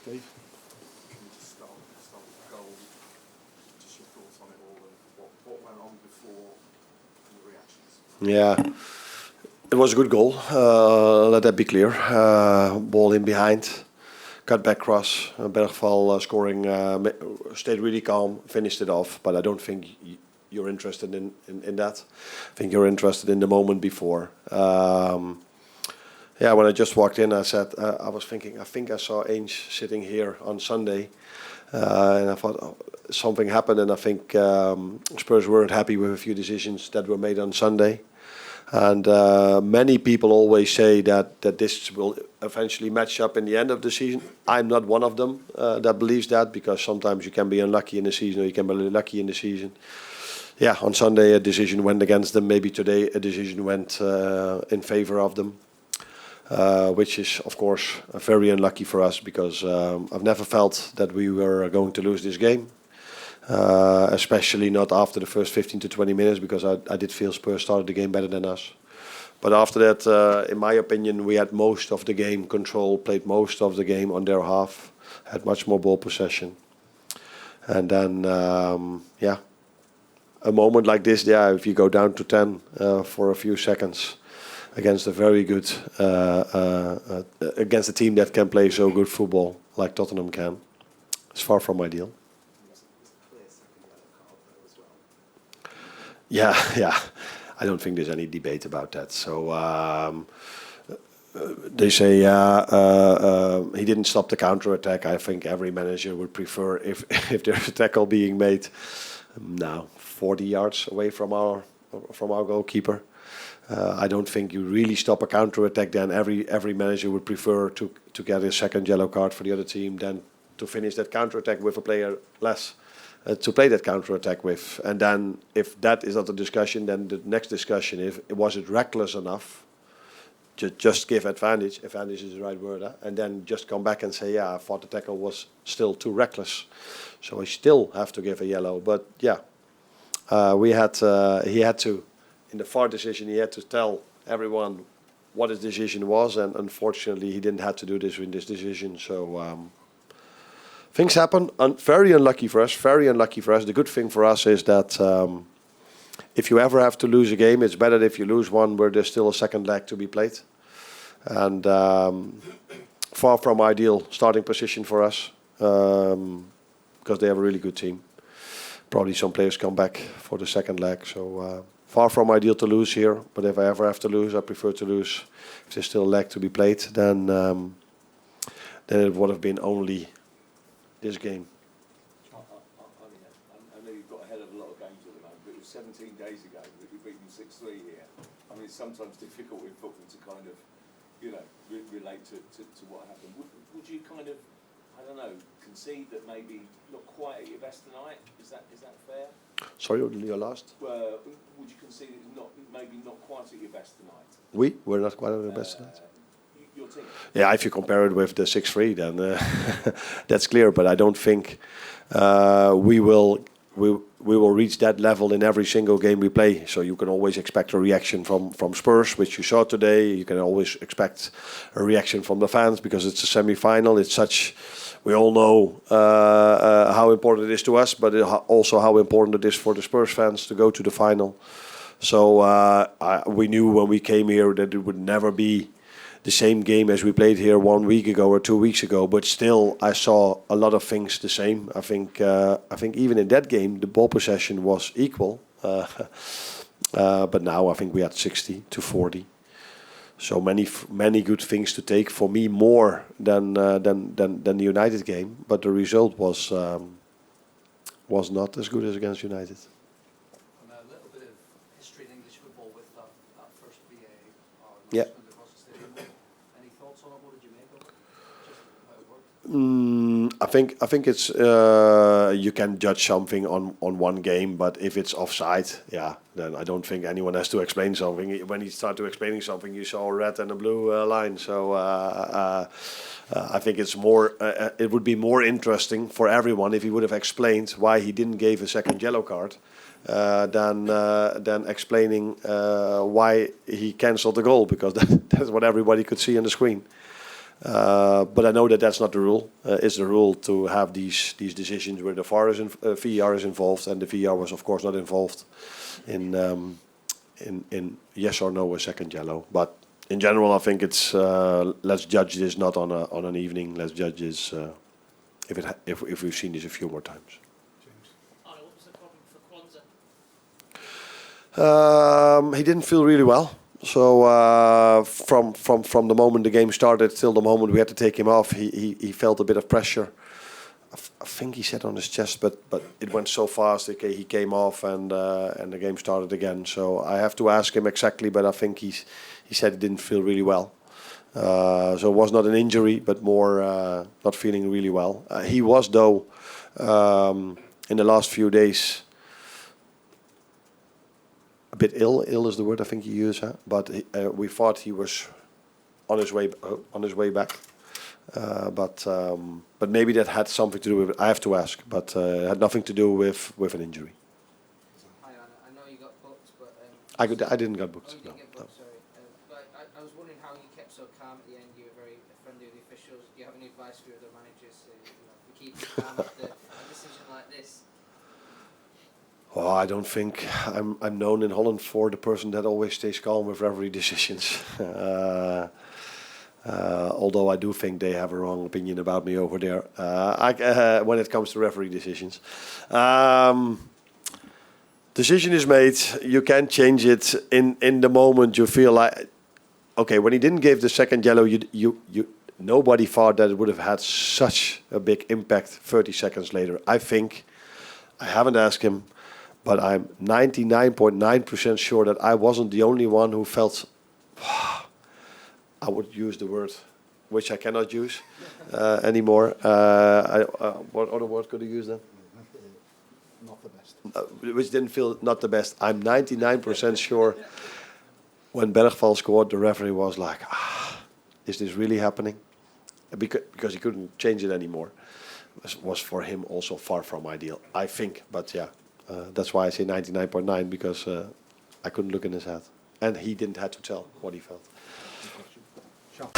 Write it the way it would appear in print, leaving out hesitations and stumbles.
Dave? Can you just start with the goal, just your thoughts on it all, and what went on before, and the reactions? Yeah, it was a good goal. Let that be clear. Ball in behind, cut back cross. Bergval scoring, stayed really calm, finished it off. But I don't think you're interested in that. I think you're interested in the moment before. Yeah, when I just walked in, I said, I was thinking, I think I saw Ainge sitting here on Sunday. And I thought, oh, something happened, and I think Spurs weren't happy with a few decisions that were made on Sunday. And many people always say that this will eventually match up in the end of the season. I'm not one of them that believes that, because sometimes you can be unlucky in the season or you can be lucky in the season. Yeah, on Sunday a decision went against them. Maybe today a decision went in favor of them. Which is, of course, very unlucky for us, because I've never felt that we were going to lose this game, especially not after the first 15 to 20 minutes, because I did feel Spurs started the game better than us. But after that, in my opinion, we had most of the game control, played most of the game on their half, had much more ball possession. And then, yeah, a moment like this, yeah, if you go down to 10 for a few seconds, against a very good, against a team that can play so good football like Tottenham can. It's far from ideal. Yeah, yeah. I don't think there's any debate about that. So they say, he didn't stop the counter-attack. I think every manager would prefer if there's a tackle being made now 40 yards away from our goalkeeper. I don't think you really stop a counter-attack. Then every manager would prefer to get a second yellow card for the other team than to finish that counter-attack with a player less to play that counter-attack with. And then if that is not the discussion, then the next discussion is, was it reckless enough to just give advantage? Advantage is the right word. And then just come back and say, yeah, I thought the tackle was still too reckless. So I still have to give a yellow. But yeah, he had to. In the VAR decision, he had to tell everyone what his decision was, and unfortunately, he didn't have to do this in this decision. So things happen. Very unlucky for us. Very unlucky for us. The good thing for us is that if you ever have to lose a game, it's better if you lose one where there's still a second leg to be played. And far from ideal starting position for us, because they have a really good team. Probably some players come back for the second leg. So. Far from ideal to lose here, but if I ever have to lose, I prefer to lose. If there's still a leg to be played, then it would have been only this game. I know you've got a hell of a lot of games at the moment, but it was 17 days ago that you beat them 6-3 here. I mean, it's sometimes difficult in football to kind of, relate to what happened. Would you kind of, I don't know, concede that maybe not quite at your best tonight? Is that fair? Sorry, your last? Would you concede it's maybe not quite at your best tonight? We're not quite at our best tonight. Your team? Yeah, if you compare it with the 6-3, then that's clear. But I don't think we will reach that level in every single game we play. So you can always expect a reaction from Spurs, which you saw today. You can always expect a reaction from the fans, because it's a semi-final. It's such. We all know how important it is to us, but also how important it is for the Spurs fans to go to the final. So we knew when we came here that it would never be the same game as we played here 1 week ago or 2 weeks ago. But still, I saw a lot of things the same. I think even in that game, the ball possession was equal. But now I think we had 60-40. So many good things to take, for me more than the United game, but the result was not as good as against United. And a little bit of history in English football with that first VAR Yeah. across the stadium. Any thoughts on it? What did you make of it? Just how it worked? I think it's you can judge something on one game, but if it's offside, yeah, then I don't think anyone has to explain something. When he started explaining something, you saw a red and a blue line. So I think it's more. It would be more interesting for everyone if he would have explained why he didn't give a second yellow card, than explaining why he cancelled the goal, because that's what everybody could see on the screen. But I know that that's not the rule. It's the rule to have these decisions where the VAR is involved, and the VAR was of course not involved in yes or no a second yellow. But in general, I think it's let's judge this not on an evening. Let's judge this if we've seen this a few more times. Arne, what was the problem for Quanza? He didn't feel really well. So from the moment the game started till the moment we had to take him off, he felt a bit of pressure. I think he sat on his chest, but it went so fast. Okay, he came off and the game started again. So I have to ask him exactly, but I think he said he didn't feel really well. So it was not an injury, but more not feeling really well. He was though in the last few days a bit ill. Ill is the word I think you use, huh? But we thought he was on his way back. But maybe that had something to do with it. I have to ask, but it had nothing to do with an injury. Hi, Arne. I know you got booked, but I didn't get booked. oh, you No, didn't get no. booked, sorry. But I was wondering how you kept so calm at the end. You were very friendly with the officials. Do you have any advice for other managers to keep calm after a decision like this? Oh, I don't think I'm known in Holland for the person that always stays calm with referee decisions. Although I do think they have a wrong opinion about me over there when it comes to referee decisions. Decision is made. You can't change it in the moment. You feel like, okay, when he didn't give the second yellow, nobody thought that it would have had such a big impact 30 seconds later. I think, I haven't asked him, but I'm 99.9% sure that I wasn't the only one who felt, I would use the word, which I cannot use anymore. What other word could I use then? Not the best. Which didn't feel not the best. I'm 99% sure when Bergval scored, the referee was like, is this really happening? Because he couldn't change it anymore. Was for him also far from ideal, I think. But yeah, that's why I say 99.9 because I couldn't look in his head. And he didn't have to tell what he felt. Sure.